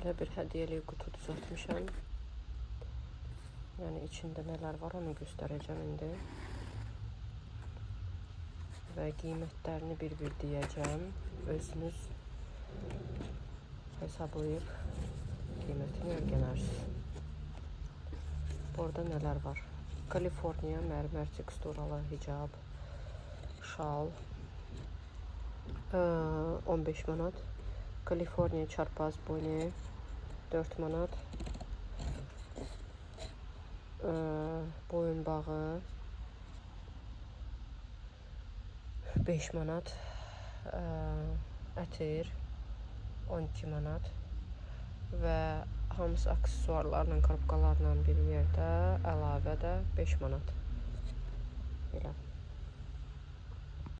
Belə bir hədiyyəlik qutu düzəltmişəm. Yəni içində nələr var onu göstərəcəm indi. Və qiymətlərini bir-bir deyəcəm. Özünüz hesablayıb qiymətini öyrənərsiniz. Burada nələr var? Kaliforniya mərmər teksturalı hicab, şal 15 manat. Kaliforniya çarpaz boynu 4 manat. Boyun bağı 5 manat. Ətir 12 manat. Və hamısı aksesuarlarla, korobkalarla bir yerdə, əlavə də 5 manat. Belə.